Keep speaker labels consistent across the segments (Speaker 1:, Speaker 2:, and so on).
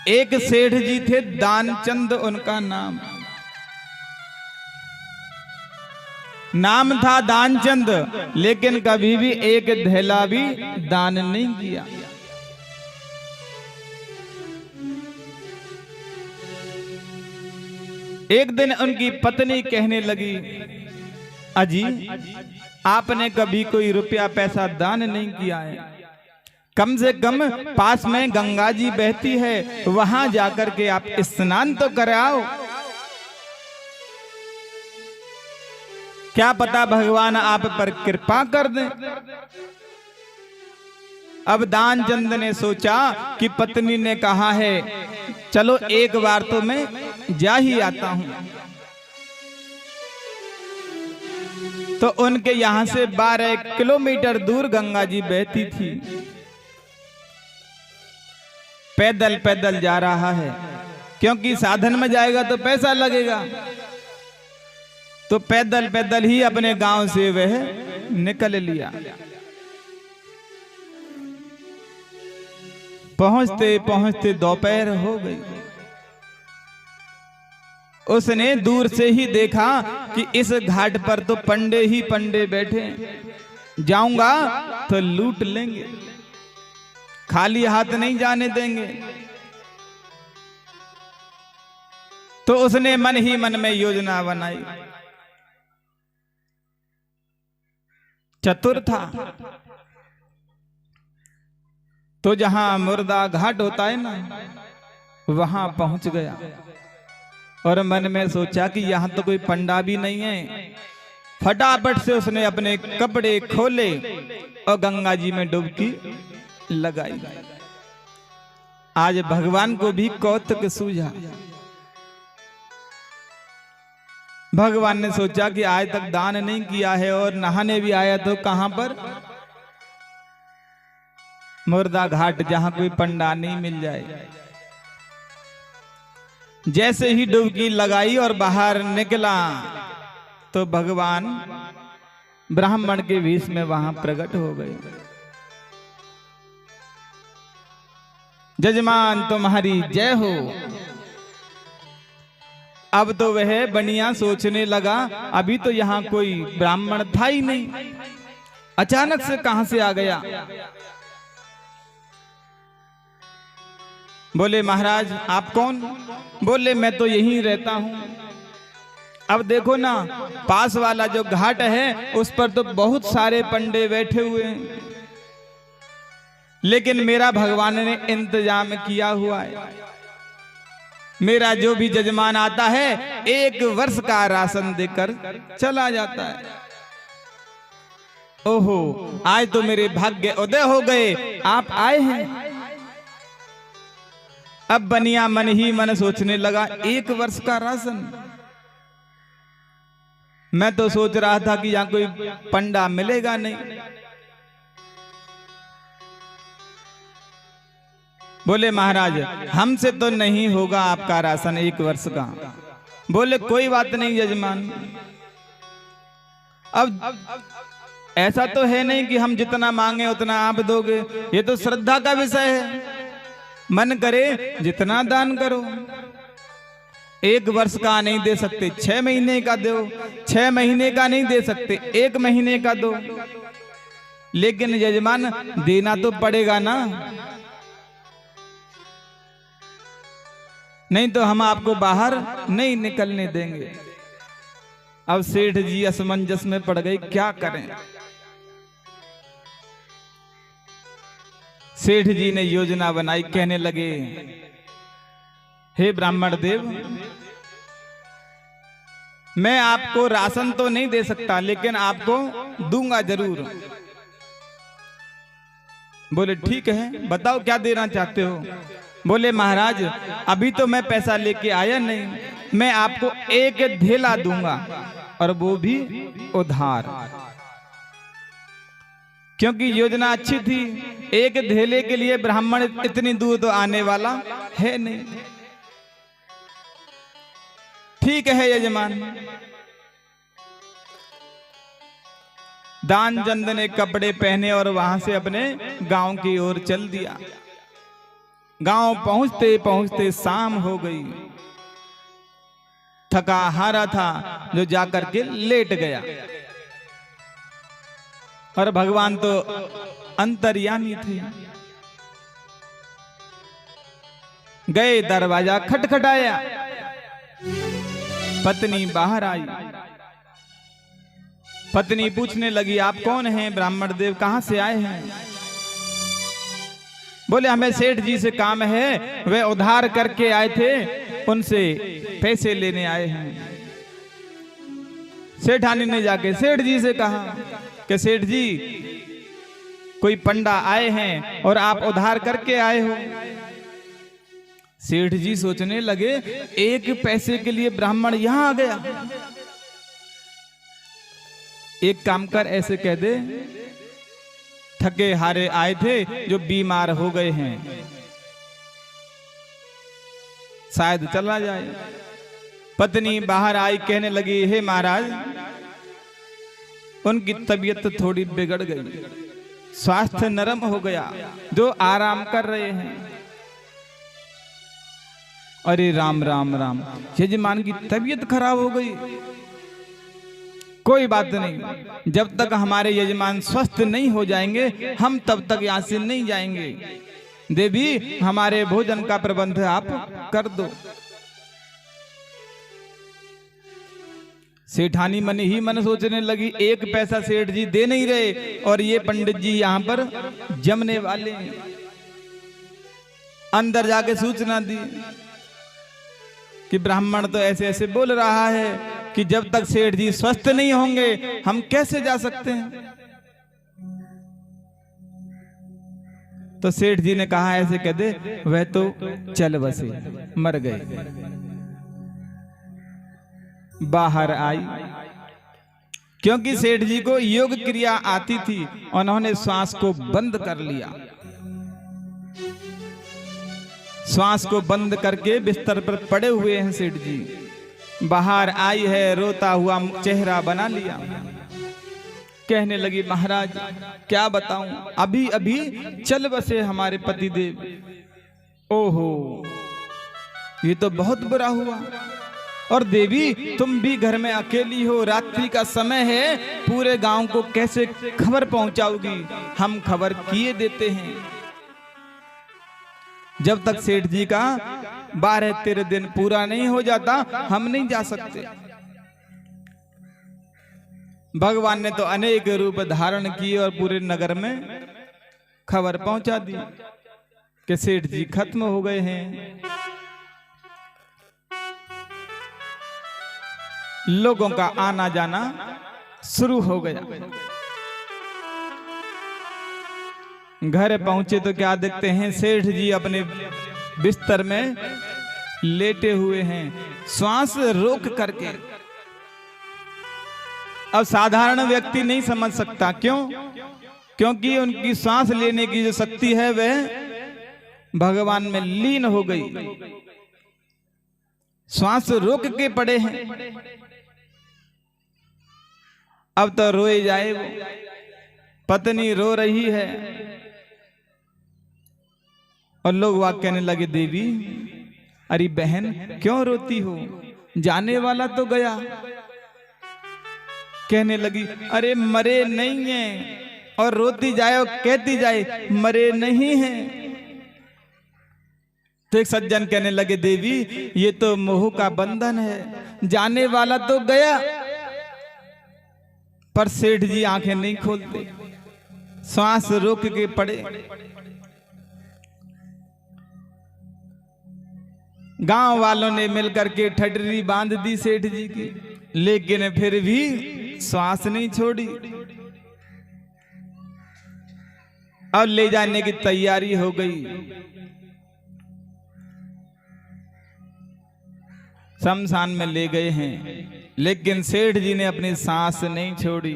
Speaker 1: एक सेठ जी थे दानचंद उनका नाम था दानचंद, लेकिन कभी भी एक धेला भी दान नहीं किया। एक दिन उनकी पत्नी कहने लगी, अजी आपने कभी कोई रुपया पैसा दान नहीं किया है, कम से कम पास में गंगा जी बहती है, वहां जाकर के आप स्नान तो कराओ। क्या पता भगवान आप पर कृपा कर दें। अब दानचंद ने सोचा कि पत्नी ने कहा है, चलो एक बार तो मैं जा ही आता हूं। तो उनके यहां से 12 किलोमीटर दूर गंगा जी बहती थी। पैदल पैदल जा रहा है, क्योंकि साधन में जाएगा तो पैसा लगेगा, तो पैदल पैदल ही अपने गांव से वह निकल लिया। पहुंचते पहुंचते दोपहर हो गई। उसने दूर से ही देखा कि इस घाट पर तो पंडे ही पंडे बैठे, जाऊंगा तो लूट लेंगे, खाली हाथ नहीं जाने देंगे। तो उसने मन ही मन में योजना बनाई। चतुर था, तो जहां मुर्दा घाट होता है ना, वहां पहुंच गया और मन में सोचा कि यहां तो कोई पंडा भी नहीं है। फटाफट से उसने अपने कपड़े खोले और गंगा जी में डुबकी लगाई। आज भगवान को भी कौतुक सूझा। भगवान ने सोचा कि आज तक दान नहीं किया है और नहाने भी आया तो कहां पर, मुर्दा घाट, जहां कोई पंडा नहीं मिल जाए। जैसे ही डुबकी लगाई और बाहर निकला तो भगवान ब्राह्मण के वेश में वहां प्रकट हो गए। जजमान तुम्हारी जय हो। अब तो वह बनिया सोचने लगा, अभी तो यहां कोई ब्राह्मण था ही नहीं, अचानक से कहां से आ गया। बोले महाराज आप कौन? बोले मैं तो यहीं रहता हूं। अब देखो ना, पास वाला जो घाट है उस पर तो बहुत सारे पंडे बैठे हुए हैं, लेकिन मेरा भगवान ने इंतजाम किया हुआ है। मेरा जो भी जजमान आता है 1 वर्ष का राशन देकर चला जाता है। ओहो, आज तो मेरे भाग्य उदय हो गए, आप आए हैं। अब बनिया मन ही मन सोचने लगा, 1 वर्ष का राशन। मैं तो सोच रहा था कि यहां कोई पंडा मिलेगा नहीं। बोले महाराज हमसे तो नहीं होगा आपका राशन 1 वर्ष का। बोले कोई बात नहीं जजमान, अब ऐसा तो है नहीं कि हम जितना मांगे उतना आप दोगे, ये तो श्रद्धा का विषय है। मन करे जितना दान करो। 1 वर्ष का नहीं दे सकते, 6 महीने का दो, 6 महीने का नहीं दे सकते, 1 महीने का दो, लेकिन यजमान देना तो पड़ेगा ना, नहीं तो हम आपको बाहर नहीं निकलने देंगे। अब सेठ जी असमंजस में पड़ गए, क्या करें। सेठ जी ने योजना बनाई, कहने लगे हे ब्राह्मण देव, मैं आपको राशन तो नहीं दे सकता, लेकिन आपको दूंगा जरूर। बोले ठीक है, बताओ क्या देना चाहते हो। बोले महाराज अभी तो मैं पैसा लेके आया नहीं, मैं आपको 1 धेला दूंगा, और वो भी उधार। क्योंकि योजना अच्छी थी, 1 धेले के लिए ब्राह्मण इतनी दूर तो आने वाला है नहीं। ठीक है यजमान। दानचंद ने कपड़े पहने और वहां से अपने गांव की ओर चल दिया। गांव पहुंचते पहुंचते शाम हो गई। थका हारा था जो जाकर के लेट गया, और भगवान तो अंतर्यामी थे। गए, दरवाजा खटखटाया, पत्नी बाहर आई। पत्नी पूछने लगी, आप कौन हैं ब्राह्मण देव, कहां से आए हैं? बोले, हमें सेठ जी से काम है, वे उधार करके आए थे, उनसे पैसे लेने आए हैं। सेठानी ने जाके सेठ जी से कहा कि सेठ जी, कोई पंडा आए हैं और आप उधार करके आए हो। सेठ जी सोचने लगे, एक पैसे के लिए ब्राह्मण यहां आ गया। एक काम कर, ऐसे कह दे, थके हारे आए थे जो बीमार हो गए हैं, शायद चला जाए। पत्नी बाहर आई, कहने लगी, हे महाराज, उनकी तबीयत थोड़ी बिगड़ गई, स्वास्थ्य नरम हो गया, जो आराम कर रहे हैं। अरे राम राम राम, यजमान की तबीयत खराब हो गई। कोई बात नहीं, जब तक हमारे यजमान स्वस्थ नहीं हो जाएंगे, हम तब तक यहां से नहीं जाएंगे। देवी, हमारे भोजन का प्रबंध आप कर दो। सेठानी मन ही मन सोचने लगी, एक पैसा सेठ जी दे नहीं रहे और ये पंडित जी यहां पर जमने वाले हैं। अंदर जाके सूचना दी कि ब्राह्मण तो ऐसे ऐसे बोल रहा है कि जब तक सेठ जी स्वस्थ नहीं होंगे हम कैसे जा सकते हैं। तो सेठ जी ने कहा, ऐसे कह दे, वह तो चल बसे, मर गए। बाहर आई, क्योंकि सेठ जी को योग क्रिया आती थी, उन्होंने श्वास को बंद कर लिया। श्वास को बंद करके बिस्तर पर पड़े हुए हैं सेठ जी। बाहर आई है, रोता हुआ चेहरा बना लिया, कहने लगी, महाराज क्या बताऊं, अभी अभी चल बसे हमारे पतिदेव। ओहो, ये तो बहुत बुरा हुआ। और देवी, तुम भी घर में अकेली हो, रात्रि का समय है, पूरे गांव को कैसे खबर पहुंचाओगी? हम खबर किए देते हैं। जब तक सेठ जी का 12-13 दिन पूरा नहीं हो जाता, हम नहीं जा सकते। भगवान ने तो अनेक रूप धारण किए और पूरे नगर में खबर पहुंचा दी कि सेठ जी खत्म हो गए हैं। लोगों का आना जाना शुरू हो गया। घर पहुंचे तो क्या देखते हैं, सेठ जी अपने बिस्तर में लेटे हुए हैं, श्वास रोक करके। अब साधारण व्यक्ति नहीं समझ सकता, क्यों? क्योंकि उनकी सांस लेने की जो शक्ति है वह भगवान में लीन हो गई। श्वास रोक के पड़े हैं। अब तो रोए जाए वो। पत्नी रो रही है और लोग वाक कहने लगे, देवी, अरे बहन क्यों रोती हो, जाने वाला तो गया। कहने लगी, अरे मरे नहीं है, और रोती जाए और कहती जाए मरे नहीं हैं। तो एक सज्जन कहने लगे, देवी ये तो मोह का बंधन है, जाने वाला तो गया। पर सेठ जी आंखें नहीं खोलते, श्वास रोक के पड़े। गांव वालों ने मिलकर के ठटरी बांध दी सेठ जी की, लेकिन फिर भी श्वास नहीं छोड़ी। अब ले जाने की तैयारी हो गई। शमशान में ले गए हैं, लेकिन सेठ जी ने अपनी सांस नहीं छोड़ी।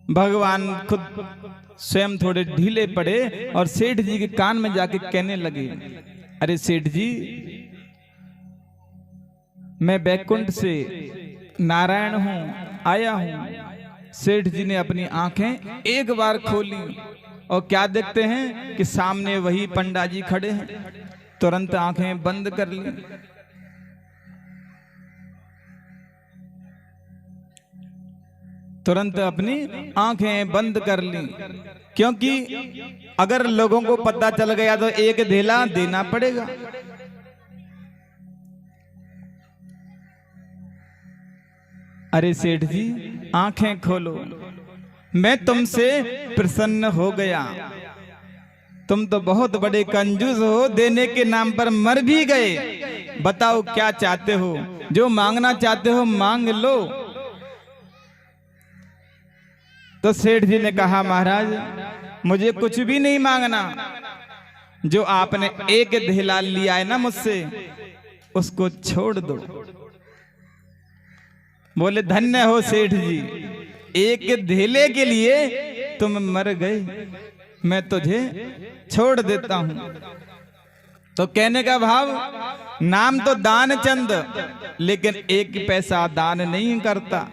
Speaker 1: भगवान खुद स्वयं थोड़े ढीले पड़े और सेठ जी के कान में जाके कहने लगे, अरे सेठ जी, मैं बैकुंठ से नारायण हूं, आया हूं, सेठ जी ने अपनी आंखें एक बार खोली और क्या देखते हैं कि सामने वही पंडा जी खड़े हैं। तुरंत आंखें बंद कर ली। तुरंत अपनी आंखें बंद कर ली, क्योंकि अगर लोगों को पता चल गया तो एक धेला देना पड़ेगा। अरे सेठ जी आंखें खोलो, मैं तुमसे प्रसन्न हो गया। तुम तो बहुत बड़े कंजूस हो, देने के नाम पर मर भी गए। बताओ क्या चाहते हो, जो मांगना चाहते हो मांग लो। तो सेठ जी ने कहा महाराज मुझे कुछ भी नहीं मांगना, जो आपने एक धेला लिया है ना मुझसे उसको छोड़ दो। बोले धन्य हो सेठ जी, एक धेले के लिए तुम मर गए, मैं तुझे छोड़ देता हूं। तो कहने का भाव, नाम तो दान चंद, लेकिन एक पैसा दान नहीं करता।